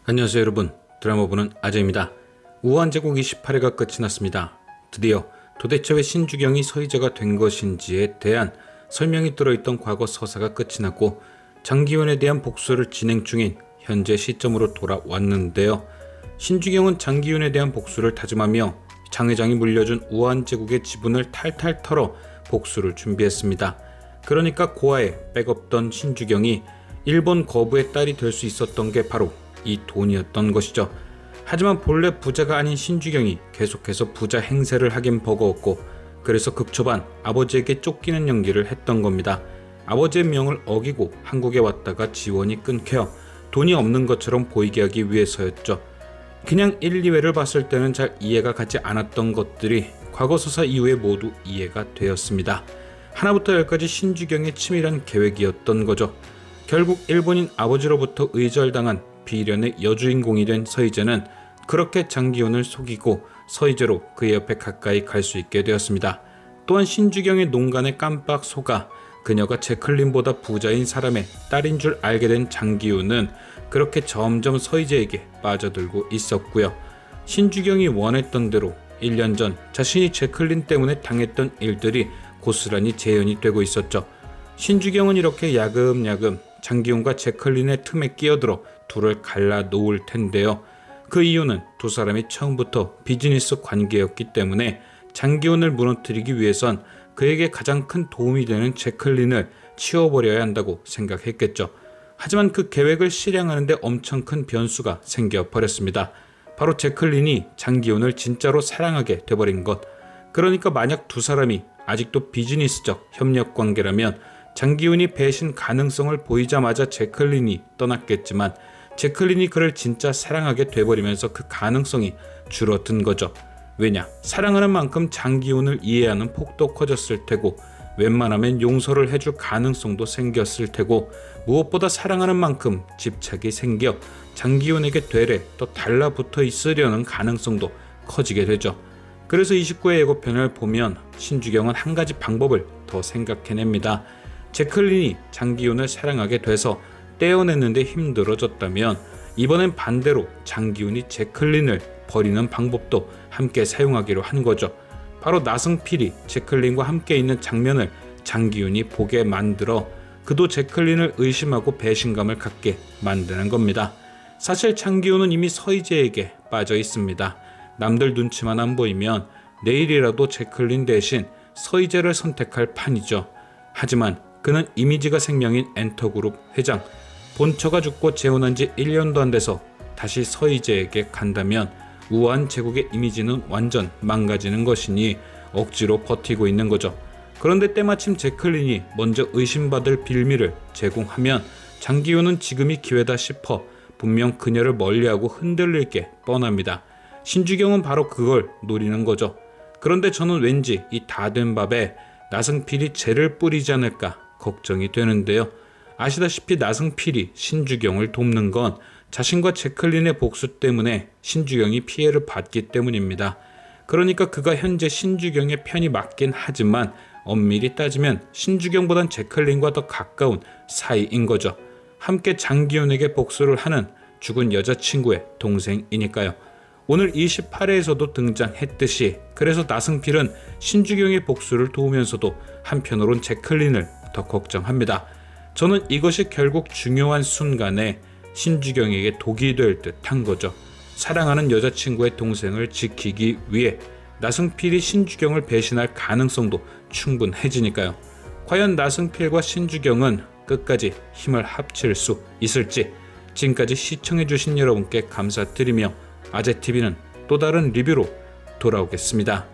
안녕하세요 여러분, 드라마 보는 아재입니다. 우한제국 28회가 끝이 났습니다. 드디어 도대체 왜 신주경이 서희자가 된 것인지에 대한 설명이 들어있던 과거 서사가 끝이 났고 장기훈에 대한 복수를 진행 중인 현재 시점으로 돌아왔는데요. 신주경은 장기훈에 대한 복수를 다짐하며 장 회장이 물려준 우한제국의 지분을 탈탈 털어 복수를 준비했습니다. 그러니까 고아에 백없던 신주경이 일본 거부의 딸이 될 수 있었던 게 바로 이 돈이었던 것이죠. 하지만 본래 부자가 아닌 신주경이 계속해서 부자 행세를 하긴 버거웠고, 그래서 극초반 아버지에게 쫓기는 연기를 했던 겁니다. 아버지의 명을 어기고 한국에 왔다가 지원이 끊겨 돈이 없는 것처럼 보이게 하기 위해서였죠. 그냥 1, 2회를 봤을 때는 잘 이해가 가지 않았던 것들이 과거서사 이후에 모두 이해가 되었습니다. 하나부터 열까지 신주경의 치밀한 계획이었던 거죠. 결국 일본인 아버지로부터 의절당한 비련의 여주인공이 된 서희자는 그렇게 장기훈을 속이고 서희자로 그의 옆에 가까이 갈 수 있게 되었습니다. 또한 신주경의 농간에 깜빡 속아 그녀가 제클린보다 부자인 사람의 딸인 줄 알게 된 장기훈은 그렇게 점점 서희자에게 빠져들고 있었고요. 신주경이 원했던 대로 1년 전 자신이 제클린 때문에 당했던 일들이 고스란히 재현이 되고 있었죠. 신주경은 이렇게 야금야금 장기훈과 제클린의 틈에 끼어들어 둘을 갈라 놓을 텐데요. 그 이유는 두 사람이 처음부터 비즈니스 관계였기 때문에 장기훈을 무너뜨리기 위해선 그에게 가장 큰 도움이 되는 제클린을 치워버려야 한다고 생각했겠죠. 하지만 그 계획을 실행하는 데 엄청 큰 변수가 생겨버렸습니다. 바로 제클린이 장기훈을 진짜로 사랑하게 돼버린 것. 그러니까 만약 두 사람이 아직도 비즈니스적 협력 관계라면 장기훈이 배신 가능성을 보이자마자 제클린이 떠났겠지만 제클린이 그를 진짜 사랑하게 돼버리면서 그 가능성이 줄어든 거죠. 왜냐? 사랑하는 만큼 장기훈을 이해하는 폭도 커졌을 테고 웬만하면 용서를 해줄 가능성도 생겼을 테고 무엇보다 사랑하는 만큼 집착이 생겨 장기훈에게 되레 또 달라붙어 있으려는 가능성도 커지게 되죠. 그래서 29회 예고편을 보면 신주경은 한 가지 방법을 더 생각해냅니다. 제클린이 장기훈을 사랑하게 돼서 떼어냈는데 힘들어졌다면 이번엔 반대로 장기훈이 제클린을 버리는 방법도 함께 사용하기로 한 거죠. 바로 나승필이 제클린과 함께 있는 장면을 장기훈이 보게 만들어 그도 제클린을 의심하고 배신감을 갖게 만드는 겁니다. 사실 장기훈은 이미 서희자에게 빠져 있습니다. 남들 눈치만 안 보이면 내일이라도 제클린 대신 서희자를 선택할 판이죠. 하지만 그는 이미지가 생명인 엔터그룹 회장, 본처가 죽고 재혼한 지 1년도 안 돼서 다시 서희자에게 간다면 우한제국의 이미지는 완전 망가지는 것이니 억지로 버티고 있는 거죠. 그런데 때마침 제클린이 먼저 의심받을 빌미를 제공하면 장기훈은 지금이 기회다 싶어 분명 그녀를 멀리하고 흔들릴 게 뻔합니다. 신주경은 바로 그걸 노리는 거죠. 그런데 저는 왠지 이 다 된 밥에 나승필이 죄를 뿌리지 않을까 걱정이 되는데요. 아시다시피 나승필이 신주경을 돕는 건 자신과 제클린의 복수 때문에 신주경이 피해를 받기 때문입니다. 그러니까 그가 현재 신주경의 편이 맞긴 하지만 엄밀히 따지면 신주경보단 제클린과 더 가까운 사이인 거죠. 함께 장기훈에게 복수를 하는 죽은 여자친구의 동생이니까요. 오늘 28회에서도 등장했듯이 그래서 나승필은 신주경의 복수를 도우면서도 한편으론 제클린을 더 걱정합니다. 저는 이것이 결국 중요한 순간에 신주경에게 독이 될 듯한 거죠. 사랑하는 여자친구의 동생을 지키기 위해 나승필이 신주경을 배신할 가능성도 충분해지니까요. 과연 나승필과 신주경은 끝까지 힘을 합칠 수 있을지. 지금까지 시청해주신 여러분께 감사드리며 아재TV는 또 다른 리뷰로 돌아오겠습니다.